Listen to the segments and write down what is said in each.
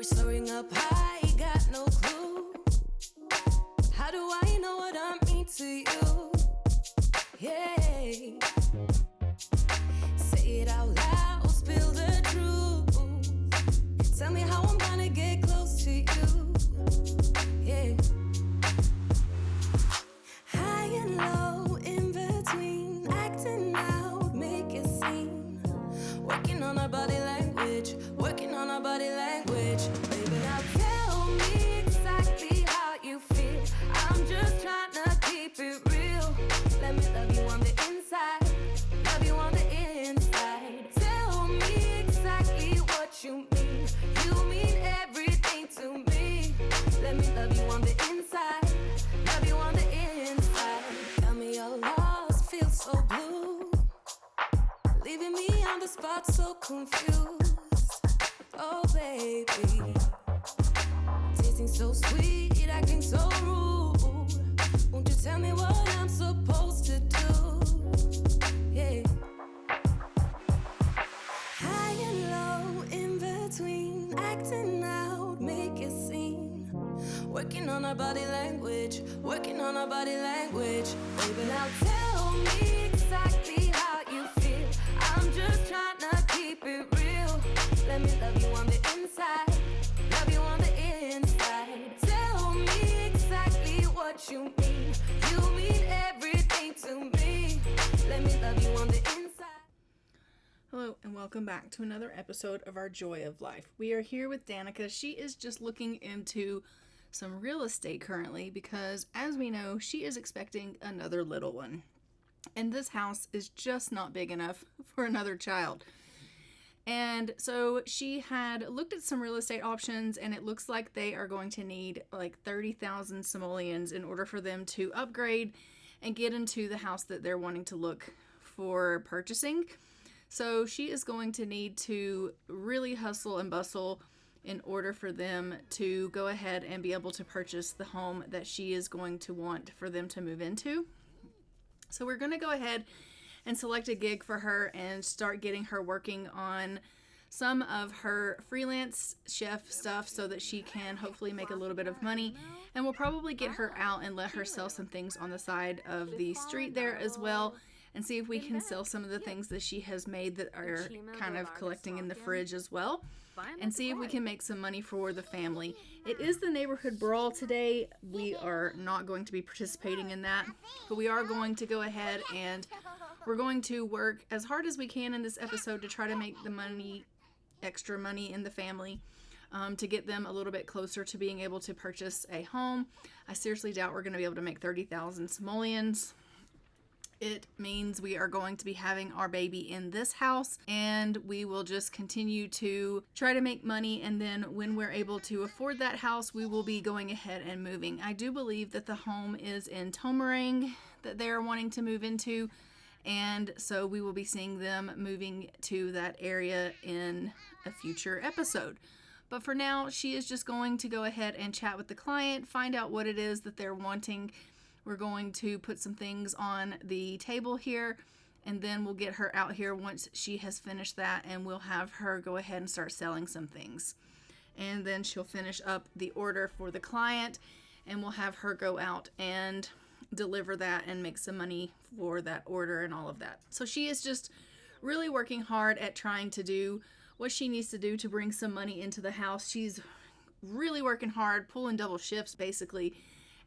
soaring up high, got no clue. How do I know what I mean to you? Yeah. Say it out loud, spill the truth. Tell me how I'm gonna get close to you. Yeah. High and low, in between, acting out, make a scene. Working on our body language, working on our body language. Baby, now tell me exactly how you feel. I'm just trying to keep it real. Let me love you on the inside, love you on the inside. Tell me exactly what you mean. You mean everything to me. Let me love you on the inside, love you on the inside. Tell me you're lost, feel so blue, leaving me on the spot so confused. Oh baby, tasting so sweet, acting so rude. Won't you tell me what I'm supposed to do? Yeah. High and low, in between, acting out, make a scene. Working on our body language, working on our body language. Baby, now tell me exactly how you feel. I'm just trying to keep it real. Let me love you on the inside, love you on the inside. Tell me exactly what you mean. You mean everything to me. Let me love you on the inside. Hello and welcome back to another episode of our Joy of Life. We are here with Danika. She is just looking into some real estate currently because, as we know, she is expecting another little one. And this house is just not big enough for another child. And so she had looked at some real estate options, and it looks like they are going to need like 30,000 simoleons in order for them to upgrade and get into the house that they're wanting to look for purchasing. So she is going to need to really hustle and bustle in order for them to go ahead and be able to purchase the home that she is going to want for them to move into. So we're going to go ahead and select a gig for her and start getting her working on some of her freelance chef stuff so that she can hopefully make a little bit of money. And we'll probably get her out and let her sell some things on the side of the street there as well, and see if we can sell some of the things that she has made that are kind of collecting in the fridge as well, and see if we can make some money for the family. It is the neighborhood brawl today. We are not going to be participating in that, but we are going to go ahead and we're going to work as hard as we can in this episode to try to make the money, extra money in the family, to get them a little bit closer to being able to purchase a home. I seriously doubt we're going to be able to make 30,000 simoleons. It means we are going to be having our baby in this house, and we will just continue to try to make money, and then when we're able to afford that house, we will be going ahead and moving. I do believe that the home is in Tomarang that they're wanting to move into, and so we will be seeing them moving to that area in a future episode. But for now, she is just going to go ahead and chat with the client, find out what it is that they're wanting. We're going to put some things on the table here, and then we'll get her out here once she has finished that, and we'll have her go ahead and start selling some things. And then she'll finish up the order for the client, and we'll have her go out and deliver that and make some money for that order and all of that. So she is just really working hard at trying to do what she needs to do to bring some money into the house. She's really working hard, pulling double shifts basically,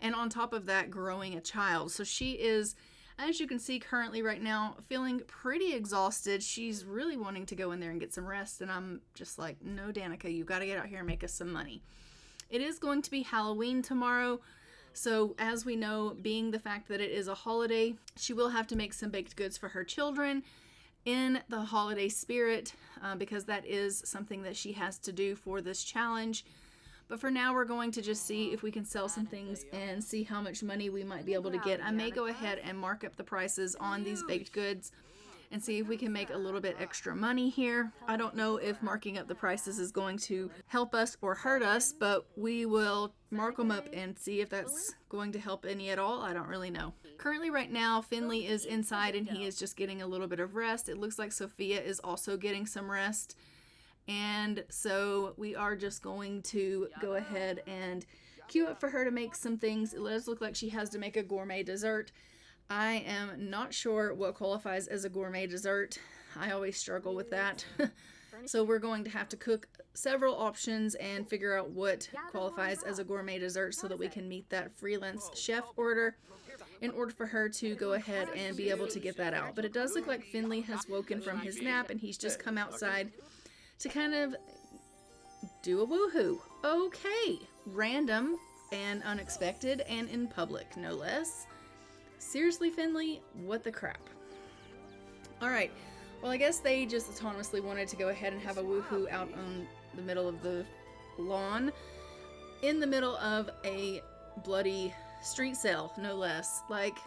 and on top of that, growing a child. So she is, as you can see currently right now, feeling pretty exhausted. She's really wanting to go in there and get some rest, and I'm just like, no, Danika, you got to get out here and make us some money. It is going to be Halloween tomorrow, so as we know, being the fact that it is a holiday, she will have to make some baked goods for her children in the holiday spirit, because that is something that she has to do for this challenge. But for now, we're going to just see if we can sell some things and see how much money we might be able to get. I may go ahead and mark up the prices on these baked goods and see if we can make a little bit extra money here. I don't know if marking up the prices is going to help us or hurt us, but we will mark them up and see if that's going to help any at all. I don't really know. Currently right now, Finley is inside and he is just getting a little bit of rest. It looks like Sophia is also getting some rest. And so we are just going to go ahead and queue up for her to make some things. It does look like she has to make a gourmet dessert. I am not sure what qualifies as a gourmet dessert. I always struggle with that. So we're going to have to cook several options and figure out what qualifies as a gourmet dessert so that we can meet that freelance chef order in order for her to go ahead and be able to get that out. But it does look like Finley has woken from his nap and he's just come outside to kind of do a woohoo. Okay, random and unexpected and in public, no less. Seriously, Finley, what the crap? All right. Well, I guess they just autonomously wanted to go ahead and have a woohoo out on the middle of the lawn in the middle of a bloody street sale, no less. Like,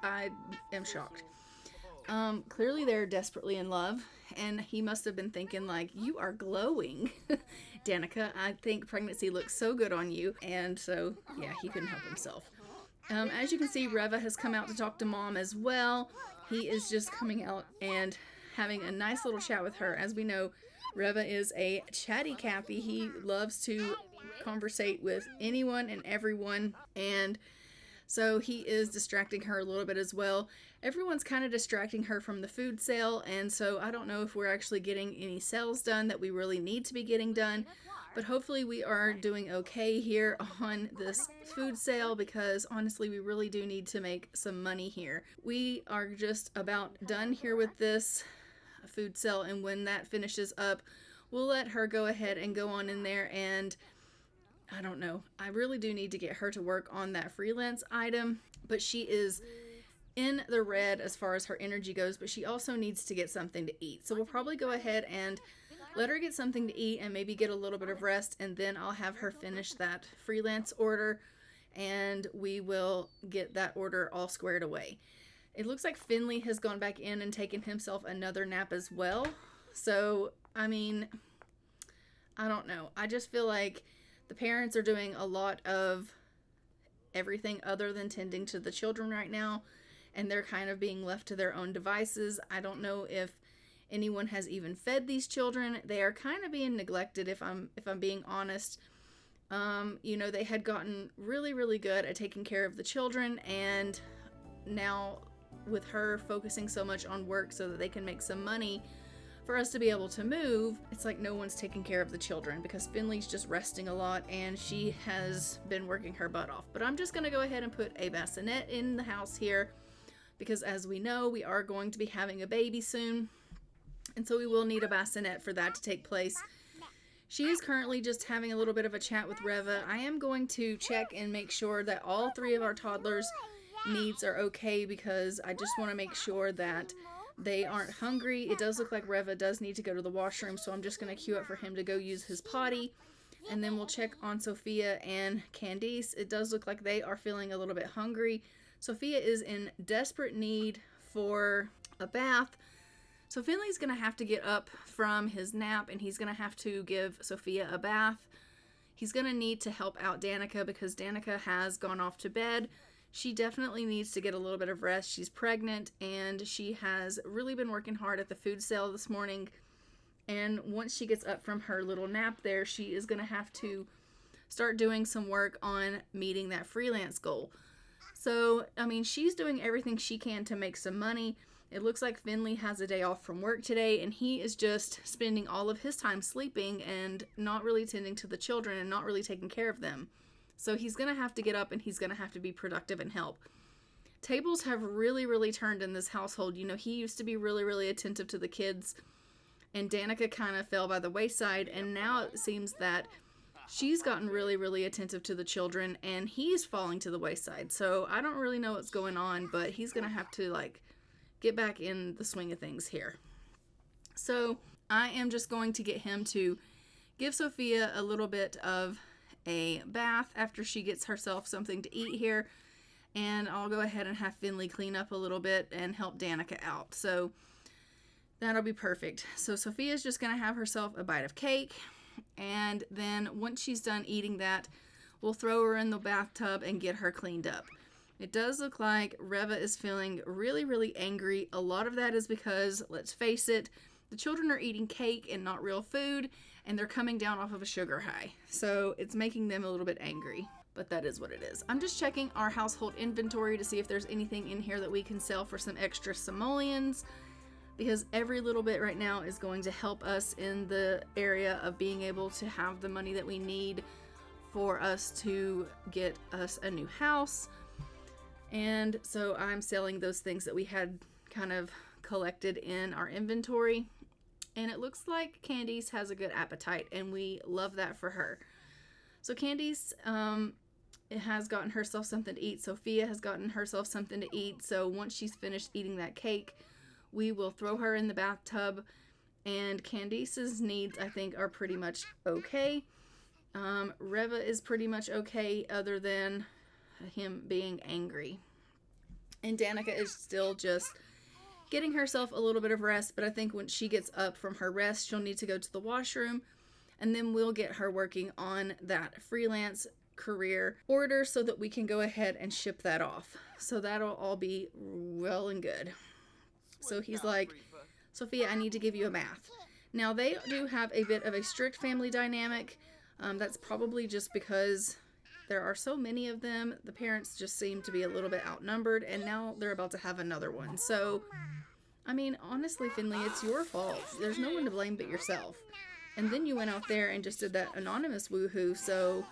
I am shocked. Clearly they're desperately in love, and he must have been thinking, like, you are glowing, Danika. I think pregnancy looks so good on you. And so, yeah, he couldn't help himself. As you can see, Reva has come out to talk to Mom as well. He is just coming out and having a nice little chat with her. As we know, Reva is a chatty Cappy. He loves to conversate with anyone and everyone, and so he is distracting her a little bit as well. Everyone's kind of distracting her from the food sale, and so I don't know if we're actually getting any sales done that we really need to be getting done. But hopefully we are doing okay here on this food sale, because honestly we really do need to make some money here. We are just about done here with this food sale, and when that finishes up, we'll let her go ahead and go on in there, and I don't know. I really do need to get her to work on that freelance item, but she is in the red as far as her energy goes, but she also needs to get something to eat. So we'll probably go ahead and let her get something to eat and maybe get a little bit of rest, and then I'll have her finish that freelance order and we will get that order all squared away. It looks like Finley has gone back in and taken himself another nap as well. So, I mean, I don't know. I just feel like the parents are doing a lot of everything other than tending to the children right now, and they're kind of being left to their own devices. I don't know if anyone has even fed these children. They are kind of being neglected, if I'm being honest. You know, they had gotten really good at taking care of the children, and now with her focusing so much on work so that they can make some money for us to be able to move, it's like no one's taking care of the children because Finley's just resting a lot and she has been working her butt off. But I'm just going to go ahead and put a bassinet in the house here because, as we know, we are going to be having a baby soon. And so we will need a bassinet for that to take place. She is currently just having a little bit of a chat with Reva. I am going to check and make sure that all three of our toddlers' needs are okay, because I just want to make sure that they aren't hungry. It does look like Reva does need to go to the washroom, so I'm just going to queue up for him to go use his potty. And then we'll check on Sophia and Candice. It does look like they are feeling a little bit hungry. Sophia is in desperate need for a bath. So Finley's going to have to get up from his nap and he's going to have to give Sophia a bath. He's going to need to help out Danika because Danika has gone off to bed. She definitely needs to get a little bit of rest. She's pregnant and she has really been working hard at the food sale this morning. And once she gets up from her little nap there, she is going to have to start doing some work on meeting that freelance goal. So, I mean, she's doing everything she can to make some money. It looks like Finley has a day off from work today, and he is just spending all of his time sleeping and not really tending to the children and not really taking care of them. So he's going to have to get up and he's going to have to be productive and help. Tables have really turned in this household. You know, he used to be really attentive to the kids, and Danika kind of fell by the wayside, and now it seems that she's gotten really attentive to the children and he's falling to the wayside. So I don't really know what's going on, but he's going to have to, like, get back in the swing of things here. So I am just going to get him to give Sophia a little bit of a bath after she gets herself something to eat here, and I'll go ahead and have Finley clean up a little bit and help Danika out. So that'll be perfect. So Sophia's just going to have herself a bite of cake, and then once she's done eating that, we'll throw her in the bathtub and get her cleaned up. It does look like Reva is feeling really angry. A lot of that is because, let's face it, the children are eating cake and not real food, and they're coming down off of a sugar high. So it's making them a little bit angry, but that is what it is. I'm just checking our household inventory to see if there's anything in here that we can sell for some extra simoleons, because every little bit right now is going to help us in the area of being able to have the money that we need for us to get us a new house. And so I'm selling those things that we had kind of collected in our inventory. And it looks like Candice has a good appetite, and we love that for her. So Candice has gotten herself something to eat. Sophia has gotten herself something to eat. So once she's finished eating that cake, we will throw her in the bathtub. And Candice's needs, I think, are pretty much okay. Reva is pretty much okay, other than him being angry. And Danika is still just getting herself a little bit of rest, but I think when she gets up from her rest, she'll need to go to the washroom, and then we'll get her working on that freelance career order so that we can go ahead and ship that off. So that'll all be well and good. So he's like, Sophia, I need to give you a bath. Now they do have a bit of a strict family dynamic. That's probably just because there are so many of them. The parents just seem to be a little bit outnumbered, and now they're about to have another one. So, I mean, honestly, Finley, it's your fault. There's no one to blame but yourself. And then you went out there and just did that anonymous woohoo. So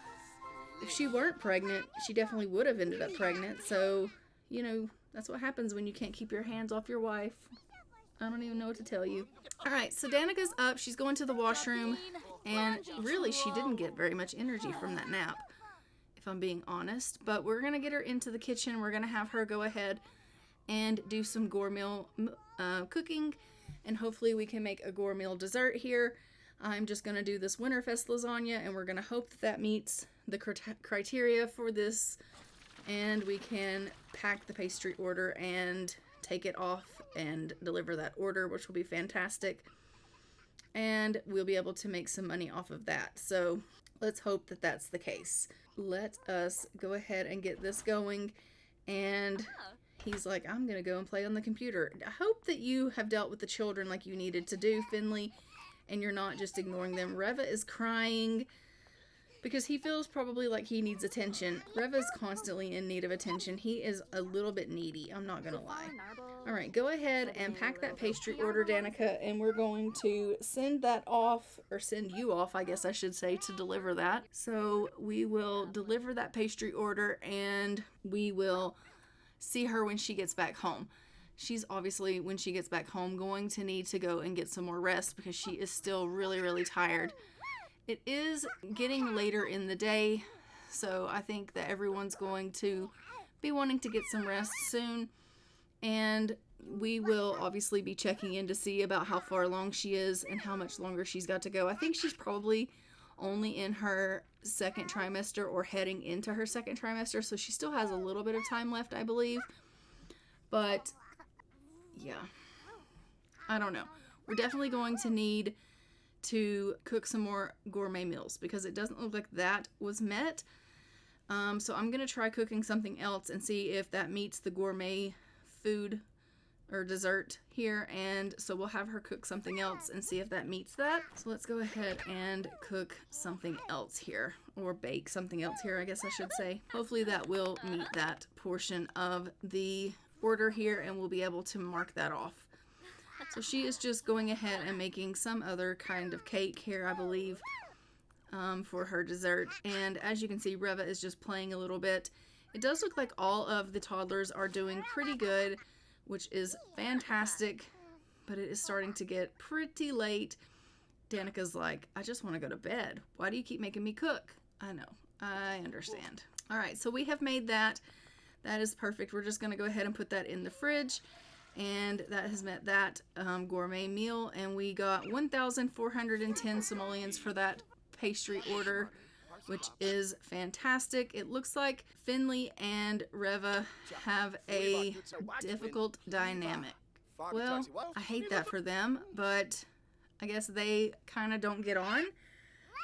if she weren't pregnant, she definitely would have ended up pregnant. So, you know, that's what happens when you can't keep your hands off your wife. I don't even know what to tell you. All right, so Danika's up. She's going to the washroom. And really, she didn't get very much energy from that nap, if I'm being honest. But we're going to get her into the kitchen. We're going to have her go ahead and do some gourmet cooking. And hopefully we can make a gourmet dessert here. I'm just going to do this Winterfest lasagna, and we're going to hope that that meets the criteria for this. And we can pack the pastry order and take it off and deliver that order, which will be fantastic. And we'll be able to make some money off of that. So let's hope that that's the case. Let us go ahead and get this going. And he's like, I'm going to go and play on the computer. I hope that you have dealt with the children like you needed to do, Finley, and you're not just ignoring them. Reva is crying because he feels probably like he needs attention. Reva's constantly in need of attention. He is a little bit needy, I'm not going to lie. All right, go ahead and pack that pastry order, Danika, and we're going to send that off, or send you off, I guess I should say, to deliver that. So we will deliver that pastry order, and we will see her when she gets back home. She's obviously, when she gets back home, going to need to go and get some more rest because she is still really, really tired. It is getting later in the day, so I think that everyone's going to be wanting to get some rest soon. And we will obviously be checking in to see about how far along she is and how much longer she's got to go. I think she's probably only in her second trimester or heading into her second trimester, so she still has a little bit of time left, I believe. But yeah, I don't know. We're definitely going to need to cook some more gourmet meals because it doesn't look like that was met. So I'm going to try cooking something else and see if that meets the gourmet food or dessert here. And so we'll have her cook something else and see if that meets that. So let's go ahead and cook something else here, or bake something else here, I guess I should say. Hopefully that will meet that portion of the order here, and we'll be able to mark that off. So she is just going ahead and making some other kind of cake here, I believe, for her dessert. And as you can see, Reva is just playing a little bit. It does look like all of the toddlers are doing pretty good, which is fantastic, but it is starting to get pretty late. Danika's like, I just want to go to bed. Why do you keep making me cook? I know. I understand. All right, so we have made that. That is perfect. We're just going to go ahead and put that in the fridge. And that has met that gourmet meal. And we got 1,410 simoleons for that pastry order, which is fantastic. It looks like Finley and Reva have a difficult dynamic. Well, I hate that for them, but I guess they kind of don't get on.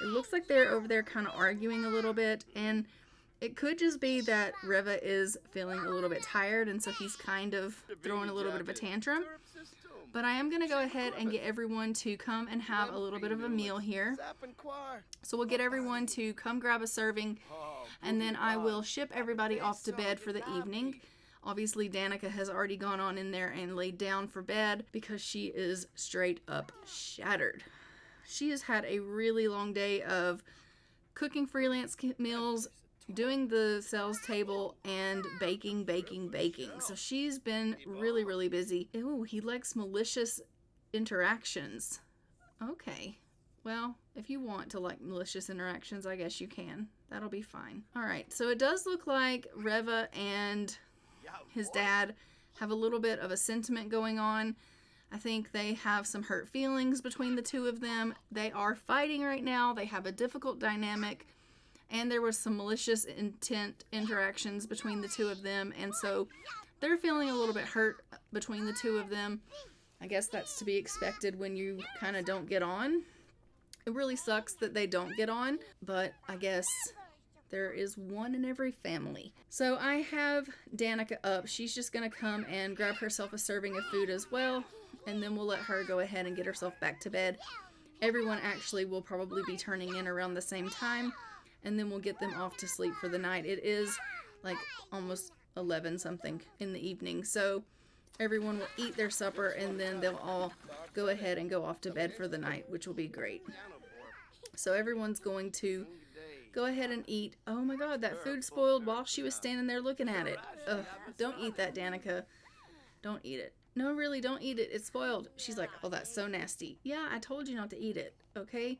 It looks like they're over there kind of arguing a little bit, and It could just be that Reva is feeling a little bit tired, and so he's kind of throwing a little bit of a tantrum. But I am going to go ahead and get everyone to come and have a little bit of a meal here. So we'll get everyone to come grab a serving, and then I will ship everybody off to bed for the evening. Obviously, Danika has already gone on in there and laid down for bed because she is straight up shattered. She has had a really long day of cooking freelance meals, doing the sales table, and baking. So she's been really, really busy. Ooh, he likes malicious interactions. Okay. Well, if you want to like malicious interactions, I guess you can. That'll be fine. All right. So it does look like Reva and his dad have a little bit of a sentiment going on. I think they have some hurt feelings between the two of them. They are fighting right now. They have a difficult dynamic. And there was some malicious intent interactions between the two of them. And so they're feeling a little bit hurt between the two of them. I guess that's to be expected when you kind of don't get on. It really sucks that they don't get on. But I guess there is one in every family. So I have Danika up. She's just going to come and grab herself a serving of food as well. And then we'll let her go ahead and get herself back to bed. Everyone actually will probably be turning in around the same time. And then we'll get them off to sleep for the night. It is like almost 11 something in the evening. So everyone will eat their supper and then they'll all go ahead and go off to bed for the night, which will be great. So everyone's going to go ahead and eat. Oh my God, that food spoiled while she was standing there looking at it. Ugh, don't eat that, Danika. Don't eat it. No, really, don't eat it. It's spoiled. She's like, oh, that's so nasty. Yeah, I told you not to eat it, okay?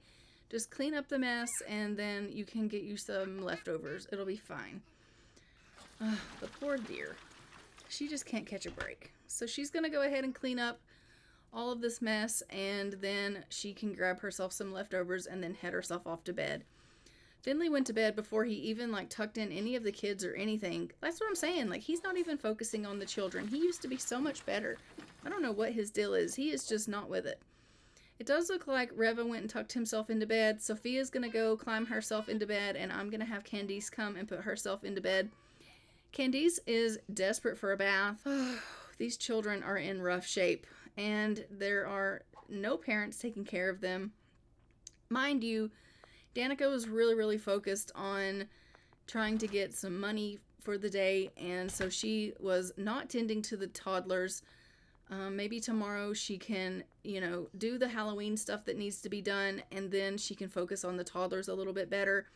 Just clean up the mess, and then you can get you some leftovers. It'll be fine. The poor dear. She just can't catch a break. So she's going to go ahead and clean up all of this mess, and then she can grab herself some leftovers and then head herself off to bed. Finley went to bed before he even, tucked in any of the kids or anything. That's what I'm saying. He's not even focusing on the children. He used to be so much better. I don't know what his deal is. He is just not with it. It does look like Reva went and tucked himself into bed. Sophia's going to go climb herself into bed, and I'm going to have Candice come and put herself into bed. Candice is desperate for a bath. These children are in rough shape, and there are no parents taking care of them. Mind you, Danika was really, really focused on trying to get some money for the day, and so she was not tending to the toddlers. Maybe tomorrow she can, do the Halloween stuff that needs to be done, and then she can focus on the toddlers a little bit better.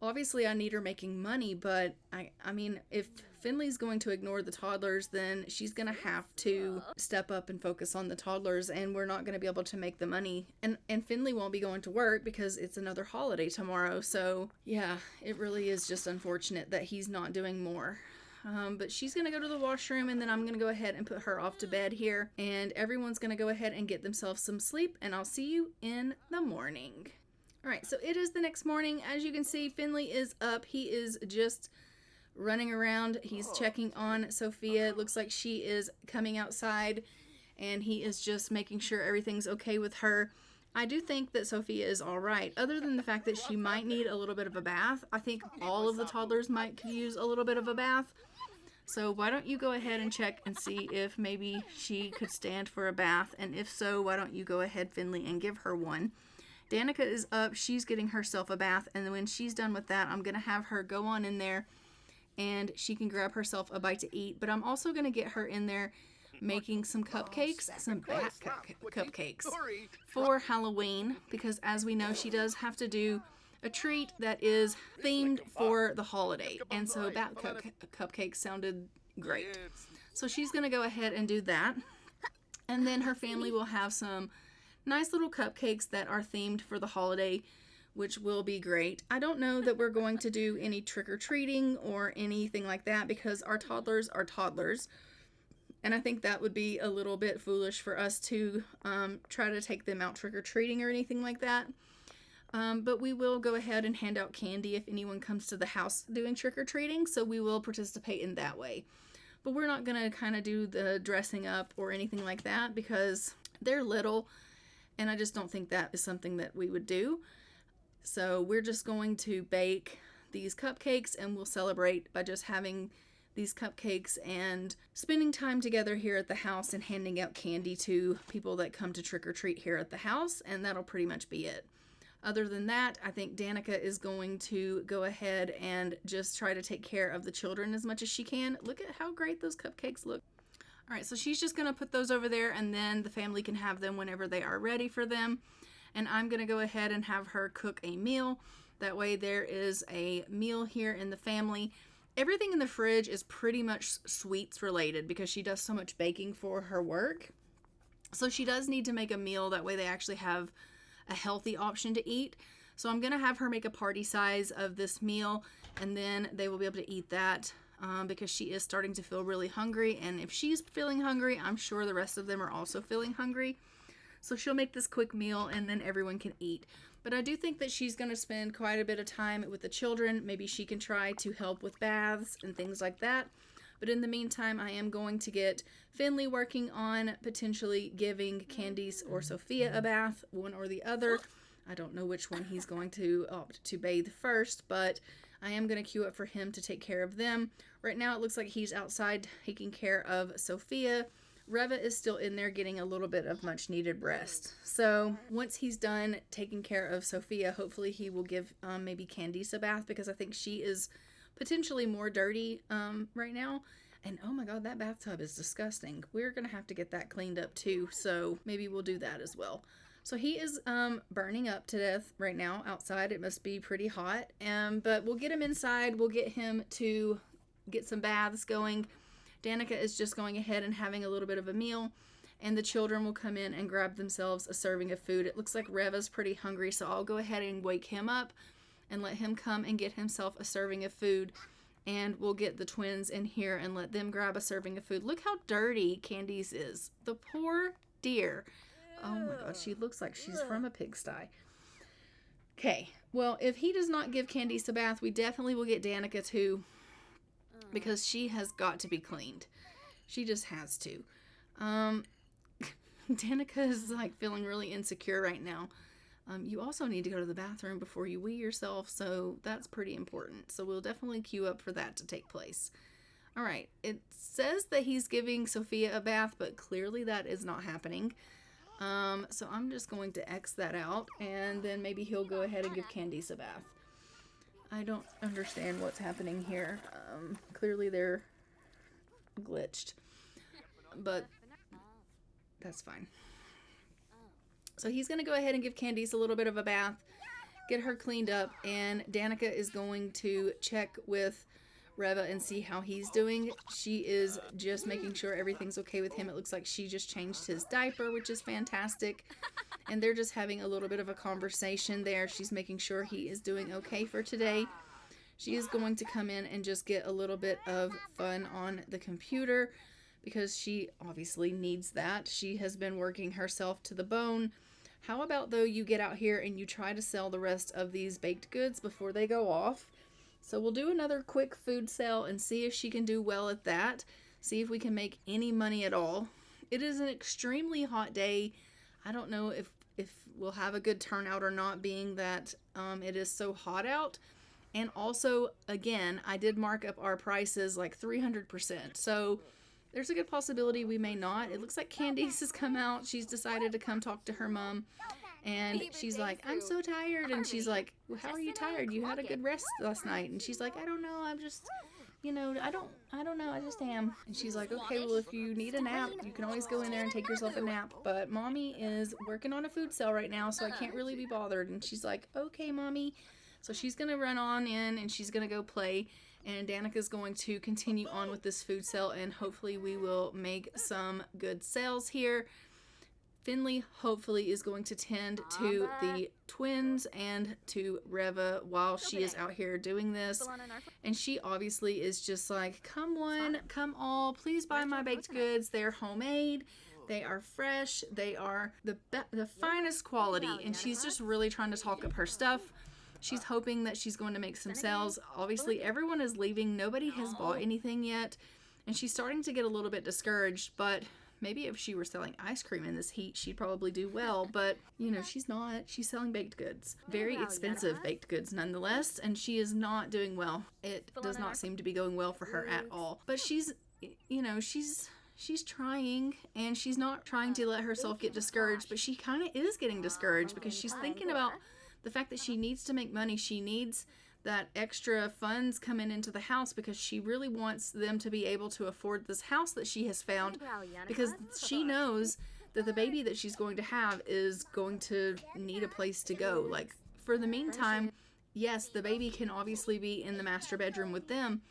Obviously, I need her making money, but I mean, if Finley's going to ignore the toddlers, then she's going to have to step up and focus on the toddlers, and we're not going to be able to make the money. And Finley won't be going to work because it's another holiday tomorrow. So, yeah, it really is just unfortunate that he's not doing more. But she's going to go to the washroom, and then I'm going to go ahead and put her off to bed here. And everyone's going to go ahead and get themselves some sleep, and I'll see you in the morning. All right, so it is the next morning. As you can see, Finley is up. He is just running around. He's checking on Sophia. It looks like she is coming outside, and he is just making sure everything's okay with her. I do think that Sophia is all right, other than the fact that she might need a little bit of a bath. I think all of the toddlers might could use a little bit of a bath. So why don't you go ahead and check and see if maybe she could stand for a bath, and if so, why don't you go ahead, Finley, and give her one. Danika is up. She's getting herself a bath, and when she's done with that, I'm going to have her go on in there, and she can grab herself a bite to eat. But I'm also going to get her in there making some cupcakes, some bat cupcakes for Halloween, because as we know, she does have to do a treat that is themed for the holiday, and so bat cupcakes sounded great. So she's going to go ahead and do that, and then her family will have some nice little cupcakes that are themed for the holiday, which will be great. I don't know that we're going to do any trick-or-treating or anything like that, because our toddlers are toddlers, and I think that would be a little bit foolish for us to try to take them out trick-or-treating or anything like that. But we will go ahead and hand out candy if anyone comes to the house doing trick-or-treating, so we will participate in that way. But we're not going to kind of do the dressing up or anything like that, because they're little, and I just don't think that is something that we would do. So we're just going to bake these cupcakes, and we'll celebrate by just having these cupcakes and spending time together here at the house and handing out candy to people that come to trick or treat here at the house, and that'll pretty much be it. Other than that, I think Danika is going to go ahead and just try to take care of the children as much as she can. Look at how great those cupcakes look. All right, so she's just going to put those over there, and then the family can have them whenever they are ready for them. And I'm going to go ahead and have her cook a meal. That way there is a meal here in the family. Everything in the fridge is pretty much sweets related because she does so much baking for her work. So she does need to make a meal. That way they actually have a healthy option to eat. So I'm going to have her make a party size of this meal, and then they will be able to eat that because she is starting to feel really hungry. And if she's feeling hungry, I'm sure the rest of them are also feeling hungry. So she'll make this quick meal and then everyone can eat. But I do think that she's going to spend quite a bit of time with the children. Maybe she can try to help with baths and things like that. But in the meantime, I am going to get Finley working on potentially giving Candice or Sophia a bath, one or the other. I don't know which one he's going to opt to bathe first, but I am going to queue up for him to take care of them. Right now, it looks like he's outside taking care of Sophia. Reva is still in there getting a little bit of much needed rest. So once he's done taking care of Sophia, hopefully he will give maybe Candice a bath because I think she is potentially more dirty right now. And oh my god, that bathtub is disgusting. We're gonna have to get that cleaned up too, so maybe we'll do that as well. So he is burning up to death right now outside. It must be pretty hot, but we'll get him inside. We'll get him to get some baths going. Danika is just going ahead and having a little bit of a meal, and the children will come in and grab themselves a serving of food. It looks like Reva's pretty hungry, so I'll go ahead and wake him up and let him come and get himself a serving of food, and we'll get the twins in here and let them grab a serving of food. Look how dirty Candice is. The poor dear. Oh my god, she looks like she's from a pigsty. Okay, well, if he does not give Candice a bath, we definitely will get Danika too, because she has got to be cleaned. She just has to. Danika is like feeling really insecure right now. You also need to go to the bathroom before you wee yourself, so that's pretty important. So we'll definitely queue up for that to take place. All right, it says that he's giving Sophia a bath, but clearly that is not happening. So I'm just going to X that out, and then maybe he'll go ahead and give Candice a bath. I don't understand what's happening here. Clearly they're glitched, but that's fine. So he's going to go ahead and give Candice a little bit of a bath, get her cleaned up, and Danika is going to check with Reva and see how he's doing. She is just making sure everything's okay with him. It looks like she just changed his diaper, which is fantastic. And they're just having a little bit of a conversation there. She's making sure he is doing okay for today. She is going to come in and just get a little bit of fun on the computer because she obviously needs that. She has been working herself to the bone. How about though you get out here and you try to sell the rest of these baked goods before they go off? So we'll do another quick food sale and see if she can do well at that. See if we can make any money at all. It is an extremely hot day. I don't know if we'll have a good turnout or not, being that it is so hot out. And also, again, I did mark up our prices like 300%. So there's a good possibility we may not. It looks like Candice has come out. She's decided to come talk to her mom. And she's like, I'm so tired. And she's like, well, how are you tired? You had a good rest last night. And she's like, I don't know. I'm just, I don't know. I just am. And she's like, okay, well, if you need a nap, you can always go in there and take yourself a nap. But mommy is working on a food sale right now, so I can't really be bothered. And she's like, okay, mommy. So she's going to run on in and she's going to go play. And Danika's going to continue on with this food sale, and hopefully we will make some good sales here. Finley hopefully is going to tend to the twins and to Reva while she is out here doing this. And she obviously is just like, come one, come all, please buy my baked goods. They're homemade. They are fresh. They are the finest quality. And she's just really trying to talk up her stuff. She's hoping that she's going to make some sales. Obviously, everyone is leaving. Nobody has bought anything yet. And she's starting to get a little bit discouraged, but Maybe if she were selling ice cream in this heat, she'd probably do well, but, you know, she's not. She's selling baked goods. Very expensive baked goods nonetheless, and she is not doing well. It does not seem to be going well for her at all. But she's, you know, she's trying, and she's not trying to let herself get discouraged, but she kind of is getting discouraged because she's thinking about the fact that she needs to make money. She needs that extra funds coming into the house because she really wants them to be able to afford this house that she has found, because she knows that the baby that she's going to have is going to need a place to go. Like, for the meantime, yes, the baby can obviously be in the master bedroom with them,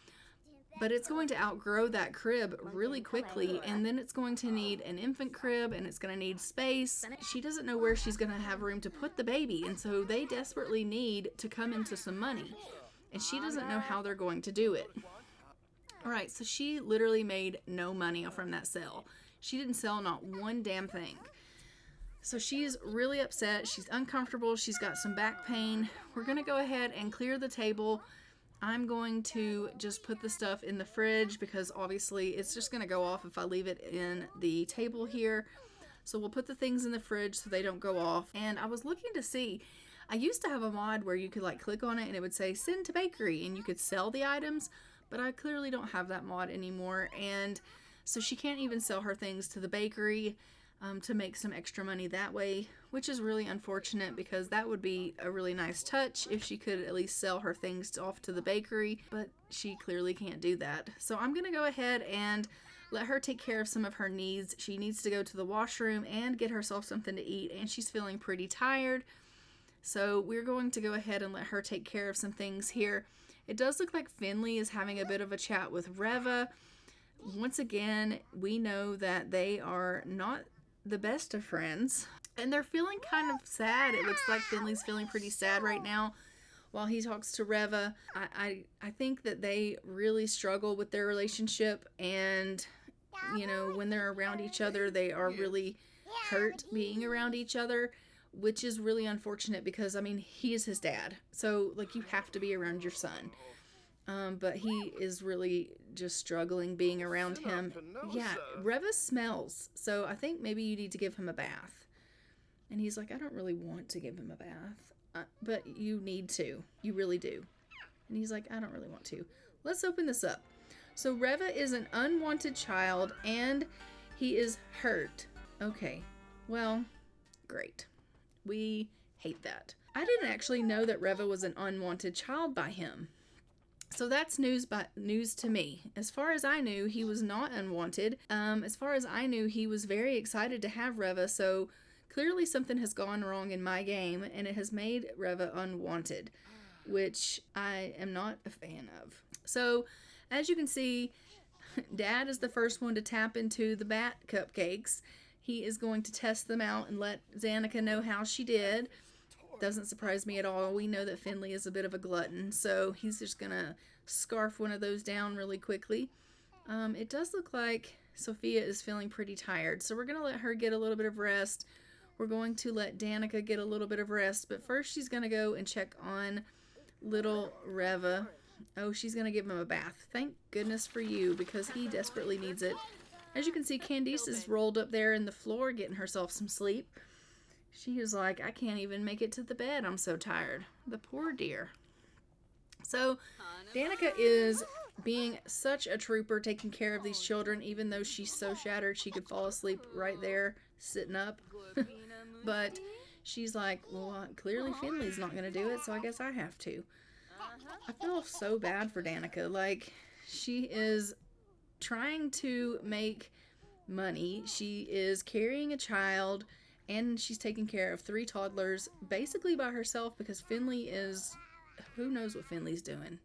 but it's going to outgrow that crib really quickly, and then it's going to need an infant crib, and it's going to need space. She doesn't know where she's going to have room to put the baby, and so they desperately need to come into some money, and she doesn't know how they're going to do it. All right, so she literally made no money from that sale. She didn't sell not one damn thing. So she's really upset. She's uncomfortable. She's got some back pain. We're going to go ahead and clear the table. I'm going to just put the stuff in the fridge because obviously it's just going to go off if I leave it in the table here. So we'll put the things in the fridge so they don't go off. And I was looking to see, I used to have a mod where you could like click on it and it would say send to bakery and you could sell the items, but I clearly don't have that mod anymore. And so she can't even sell her things to the bakery to make some extra money that way, which is really unfortunate because that would be a really nice touch if she could at least sell her things off to the bakery, but she clearly can't do that. So I'm going to go ahead and let her take care of some of her needs. She needs to go to the washroom and get herself something to eat, and she's feeling pretty tired. So we're going to go ahead and let her take care of some things here. It does look like Finley is having a bit of a chat with Reva. Once again, we know that they are not the best of friends, and they're feeling kind of sad. It looks like Finley's feeling pretty sad right now while he talks to Reva. I think that they really struggle with their relationship, and you know, when they're around each other, they are really hurt being around each other, which is really unfortunate because I mean, he is his dad, so like, you have to be around your son. But he is really just struggling being around him. Yeah, Reva smells, so I think maybe you need to give him a bath. And he's like, I don't really want to give him a bath, but you need to. You really do. And he's like, I don't really want to. Let's open this up. So Reva is an unwanted child, and he is hurt. Okay, well, great. We hate that. I didn't actually know that Reva was an unwanted child by him. So that's news to me. As far as I knew, he was not unwanted. As far as I knew, he was very excited to have Reva, so clearly something has gone wrong in my game, and it has made Reva unwanted, which I am not a fan of. So, as you can see, Dad is the first one to tap into the bat cupcakes. He is going to test them out and let Danika know how she did. Doesn't surprise me at all. We know that Finley is a bit of a glutton, so he's just gonna scarf one of those down really quickly. It does look like Sophia is feeling pretty tired, so we're gonna let her get a little bit of rest. We're going to let Danika get a little bit of rest, but first she's gonna go and check on little Reva. Oh, she's gonna give him a bath. Thank goodness for you, because he desperately needs it. As you can see, Candice is rolled up there in the floor getting herself some sleep. She was like, I can't even make it to the bed. I'm so tired. The poor dear. So, Danika is being such a trooper taking care of these children, even though she's so shattered she could fall asleep right there, sitting up. But she's like, well, clearly Finley's not going to do it, so I guess I have to. I feel so bad for Danika. Like, she is trying to make money. She is carrying a child, and she's taking care of 3 toddlers basically by herself because Finley is, who knows what Finley's doing.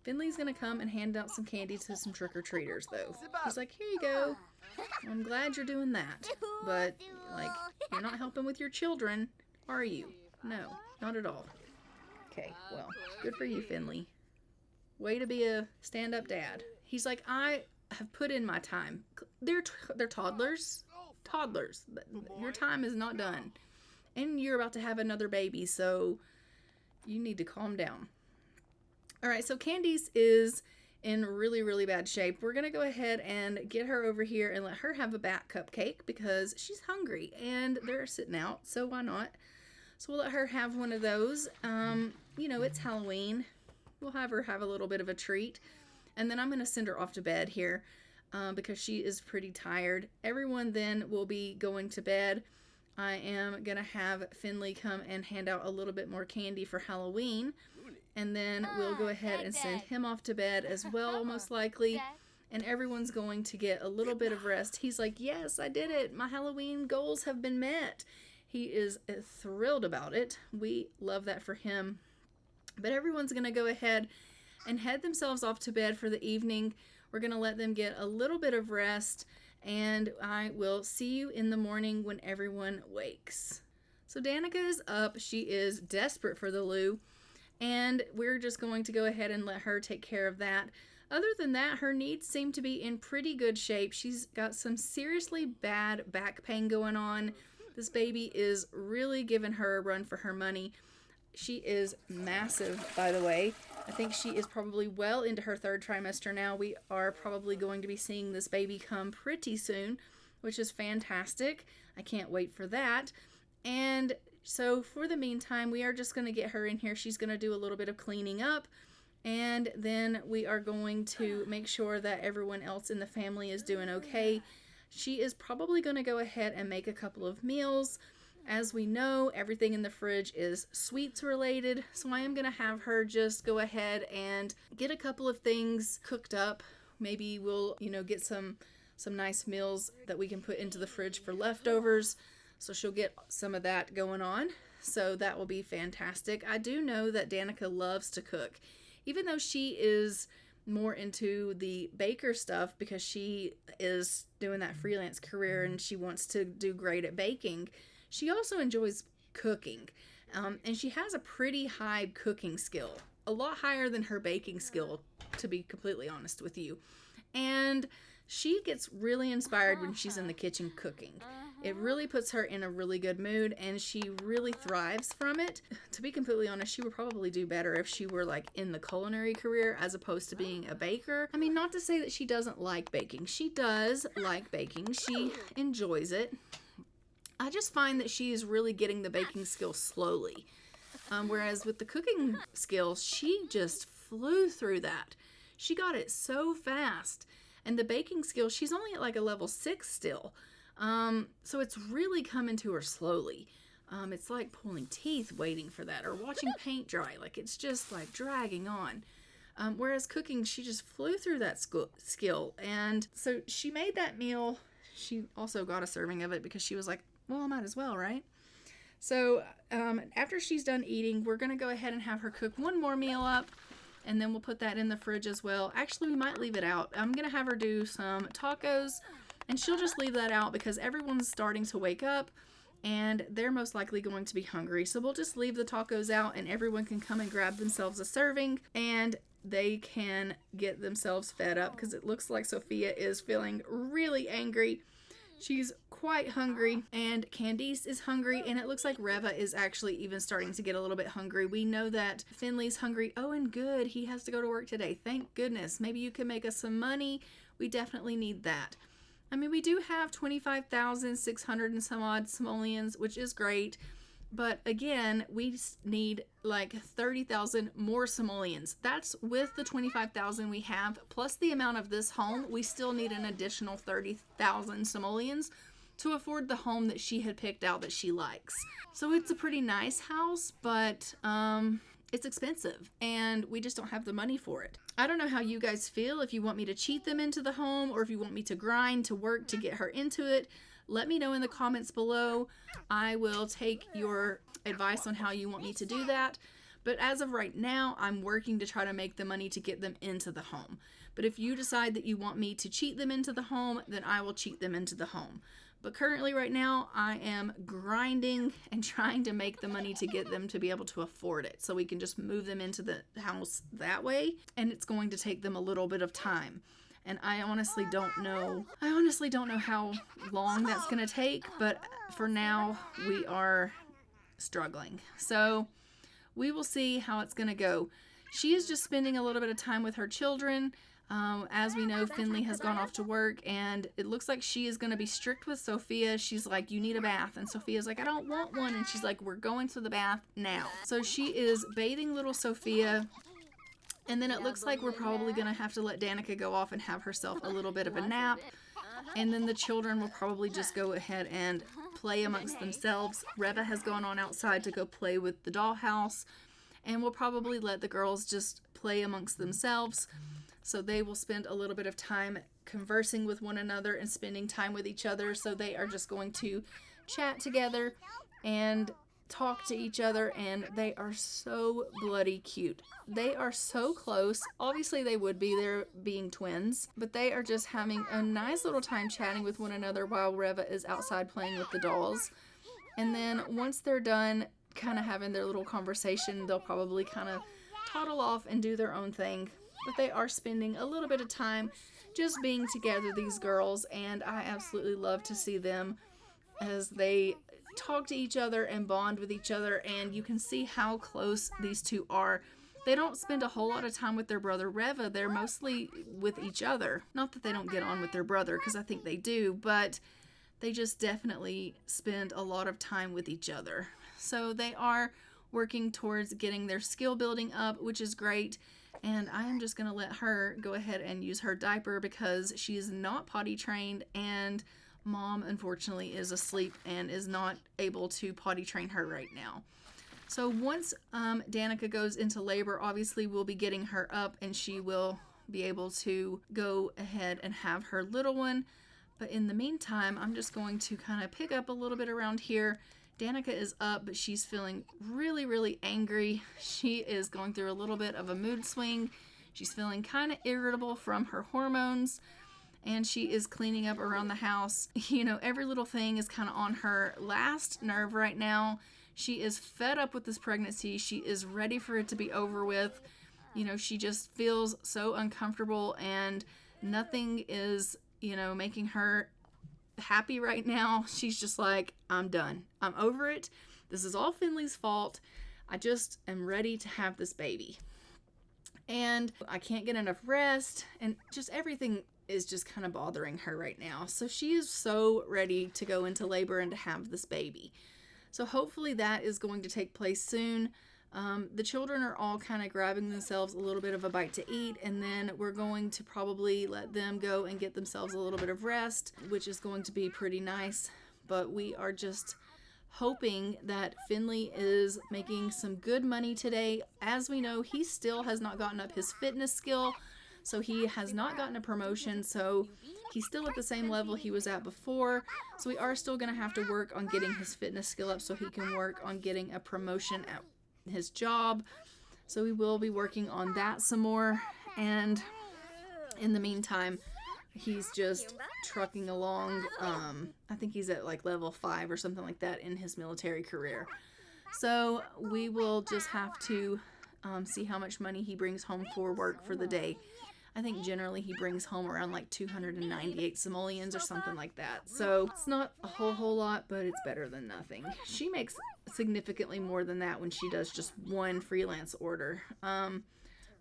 Finley's going to come and hand out some candy to some trick-or-treaters, though. He's like, here you go. I'm glad you're doing that. But, like, you're not helping with your children, are you? No, not at all. Okay, well, good for you, Finley. Way to be a stand-up dad. He's like, I have put in my time. They're toddlers. Toddlers. Your time is not done. And you're about to have another baby, so you need to calm down. Alright, so Candice is in really, really bad shape. We're going to go ahead and get her over here and let her have a bat cupcake because she's hungry and they're sitting out, so why not? So we'll let her have one of those. You know, it's Halloween. We'll have her have a little bit of a treat. And then I'm going to send her off to bed here because she is pretty tired. Everyone then will be going to bed. I am going to have Finley come and hand out a little bit more candy for Halloween. And then we'll go ahead and send him off to bed as well, most likely. And everyone's going to get a little bit of rest. He's like, yes, I did it. My Halloween goals have been met. He is thrilled about it. We love that for him. But everyone's going to go ahead and head themselves off to bed for the evening. We're going to let them get a little bit of rest. And I will see you in the morning when everyone wakes. So Danika is up. She is desperate for the loo. And we're just going to go ahead and let her take care of that. Other than that, her needs seem to be in pretty good shape. She's got some seriously bad back pain going on. This baby is really giving her a run for her money. She is massive, by the way. I think she is probably well into her 3rd trimester now. We are probably going to be seeing this baby come pretty soon, which is fantastic. I can't wait for that. And so for the meantime, we are just going to get her in here. She's going to do a little bit of cleaning up. And then we are going to make sure that everyone else in the family is doing okay. She is probably going to go ahead and make a couple of meals. As we know, everything in the fridge is sweets related, so I am going to have her just go ahead and get a couple of things cooked up. Maybe we'll, get some nice meals that we can put into the fridge for leftovers, so she'll get some of that going on, so that will be fantastic. I do know that Danika loves to cook, even though she is more into the baker stuff because she is doing that freelance career and she wants to do great at baking. She also enjoys cooking, and she has a pretty high cooking skill, a lot higher than her baking skill, to be completely honest with you. And she gets really inspired when she's in the kitchen cooking. It really puts her in a really good mood, and she really thrives from it. To be completely honest, she would probably do better if she were like in the culinary career as opposed to being a baker. I mean, not to say that she doesn't like baking. She does like baking. She enjoys it. I just find that she is really getting the baking skill slowly. Whereas with the cooking skills, she just flew through that. She got it so fast. And the baking skills, she's only at like a level 6 still. So it's really coming to her slowly. It's like pulling teeth waiting for that, or watching paint dry. Like, it's just like dragging on. Whereas cooking, she just flew through that skill. And so she made that meal. She also got a serving of it because she was like, well, I might as well, right? So after she's done eating, we're going to go ahead and have her cook one more meal up. And then we'll put that in the fridge as well. Actually, we might leave it out. I'm going to have her do some tacos. And she'll just leave that out because everyone's starting to wake up. And they're most likely going to be hungry. So we'll just leave the tacos out and everyone can come and grab themselves a serving. And they can get themselves fed up because it looks like Sophia is feeling really angry. She's quite hungry, and Candice is hungry, and it looks like Reva is actually even starting to get a little bit hungry. We know that Finley's hungry. Oh, and good. He has to go to work today. Thank goodness. Maybe you can make us some money. We definitely need that. I mean, we do have 25,600 and some odd simoleons, which is great. But again, we need like 30,000 more simoleons. That's with the 25,000 we have, plus the amount of this home. We still need an additional 30,000 simoleons to afford the home that she had picked out that she likes. So it's a pretty nice house, but it's expensive and we just don't have the money for it. I don't know how you guys feel, if you want me to cheat them into the home or if you want me to grind to work to get her into it. Let me know in the comments below. I will take your advice on how you want me to do that. But as of right now, I'm working to try to make the money to get them into the home. But if you decide that you want me to cheat them into the home, then I will cheat them into the home. But currently right now, I am grinding and trying to make the money to get them to be able to afford it. So we can just move them into the house that way. And it's going to take them a little bit of time. And I honestly don't know how long that's going to take, but for now we are struggling. So we will see how it's going to go. she is just spending a little bit of time with her children. As we know, Finley has gone off to work, and it looks like she is going to be strict with Sophia. She's like, you need a bath. And Sophia's like, I don't want one. And she's like, we're going to the bath now. So she is bathing little Sophia. And then it looks like we're probably going to have to let Danika go off and have herself a little bit of a nap. And then the children will probably just go ahead and play amongst themselves. Reva has gone on outside to go play with the dollhouse. And we'll probably let the girls just play amongst themselves. So they will spend a little bit of time conversing with one another and spending time with each other. So they are just going to chat together and talk to each other, and they are so bloody cute. They are so close. Obviously they would be, they're being twins, but they are just having a nice little time chatting with one another while Reva is outside playing with the dolls. And then once they're done kind of having their little conversation, they'll probably kind of toddle off and do their own thing. But they are spending a little bit of time just being together, these girls, and I absolutely love to see them as they talk to each other and bond with each other, and you can see how close these two are. They don't spend a whole lot of time with their brother Reva. They're mostly with each other. Not that they don't get on with their brother, because I think they do, but they just definitely spend a lot of time with each other. So they are working towards getting their skill building up, which is great. And I am just going to let her go ahead and use her diaper because she is not potty trained, and Mom unfortunately is asleep and is not able to potty train her right now. So once Danika goes into labor, obviously we'll be getting her up and she will be able to go ahead and have her little one. But in the meantime, I'm just going to kind of pick up a little bit around here. Danika is up, but she's feeling really, really angry. She is going through a little bit of a mood swing. She's feeling kind of irritable from her hormones, and she is cleaning up around the house. You know, every little thing is kind of on her last nerve right now. She is fed up with this pregnancy. She is ready for it to be over with. You know, she just feels so uncomfortable, and nothing is, you know, making her happy right now. She's just like, I'm done. I'm over it. This is all Finley's fault. I just am ready to have this baby. And I can't get enough rest, and just everything is just kind of bothering her right now. So she is so ready to go into labor and to have this baby. So hopefully that is going to take place soon. The children are all kind of grabbing themselves a little bit of a bite to eat, and then we're going to probably let them go and get themselves a little bit of rest, which is going to be pretty nice. But we are just hoping that Finley is making some good money today. As we know, he still has not gotten up his fitness skill, so he has not gotten a promotion, so he's still at the same level he was at before. So we are still going to have to work on getting his fitness skill up so he can work on getting a promotion at his job. So we will be working on that some more, and in the meantime he's just trucking along. I think he's at like level 5 or something like that in his military career. So we will just have to see how much money he brings home for work for the day. I think generally he brings home around like 298 simoleons or something like that. So it's not a whole lot, but it's better than nothing. She makes significantly more than that when she does just one freelance order.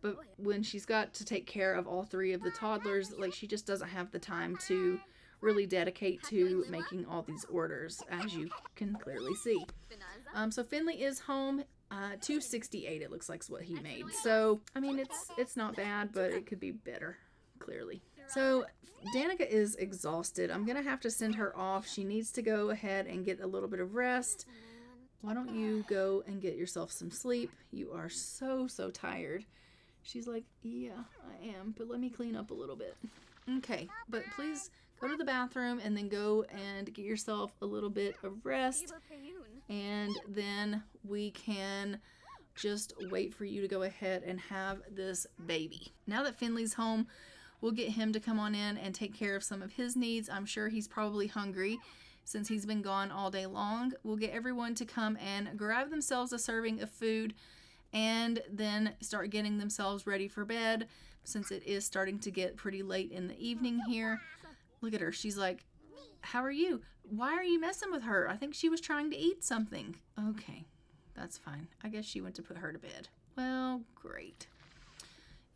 But when she's got to take care of all 3 of the toddlers, like, she just doesn't have the time to really dedicate to making all these orders, as you can clearly see. So Finley is home. 268 it looks like is what he made. So I mean, it's not bad, but it could be better, clearly. So Danika is exhausted. I'm gonna have to send her off. She needs to go ahead and get a little bit of rest. Why don't you go and get yourself some sleep? You are so tired. She's like, yeah, I am, but let me clean up a little bit. Okay, but please go to the bathroom and then go and get yourself a little bit of rest. And then we can just wait for you to go ahead and have this baby. Now that Finley's home, we'll get him to come on in and take care of some of his needs. I'm sure he's probably hungry since he's been gone all day long. We'll get everyone to come and grab themselves a serving of food and then start getting themselves ready for bed, since it is starting to get pretty late in the evening here. Look at her. She's like, how are you? Why are you messing with her? I think she was trying to eat something. Okay, that's fine. I guess she went to put her to bed. Well, great.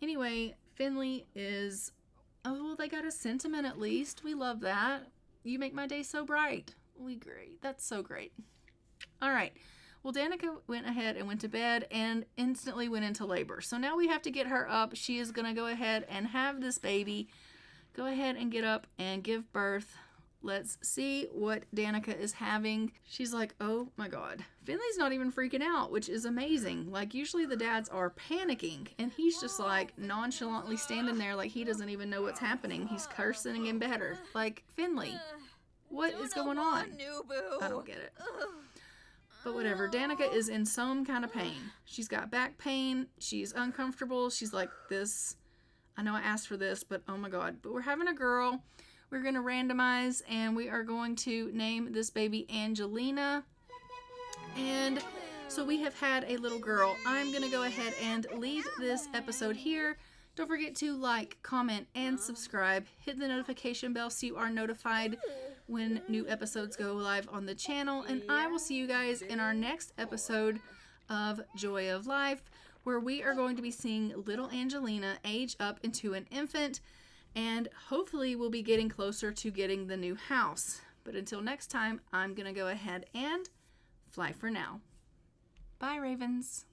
Anyway, Finley is, oh, well, they got a sentiment at least. We love that. You make my day so bright. We great. That's so great. All right. Well, Danika went ahead and went to bed and instantly went into labor. So now we have to get her up. She is going to go ahead and have this baby. Go ahead and get up and give birth. Let's see what Danika is having. She's like, oh my God. Finley's not even freaking out, which is amazing. Like, usually the dads are panicking, and he's just like nonchalantly standing there like he doesn't even know what's happening. He's cursing in bed. Like, Finley, what is going on? I don't get it. But whatever. Danika is in some kind of pain. She's got back pain. She's uncomfortable. She's like, this, I know I asked for this, but oh my God. But we're having a girl. We're going to randomize, and we are going to name this baby Angelina. And so we have had a little girl. I'm going to go ahead and leave this episode here. Don't forget to like, comment, and subscribe. Hit the notification bell so you are notified when new episodes go live on the channel. And I will see you guys in our next episode of Joy of Life, where we are going to be seeing little Angelina age up into an infant. And hopefully we'll be getting closer to getting the new house. But until next time, I'm going to go ahead and fly for now. Bye, Ravens.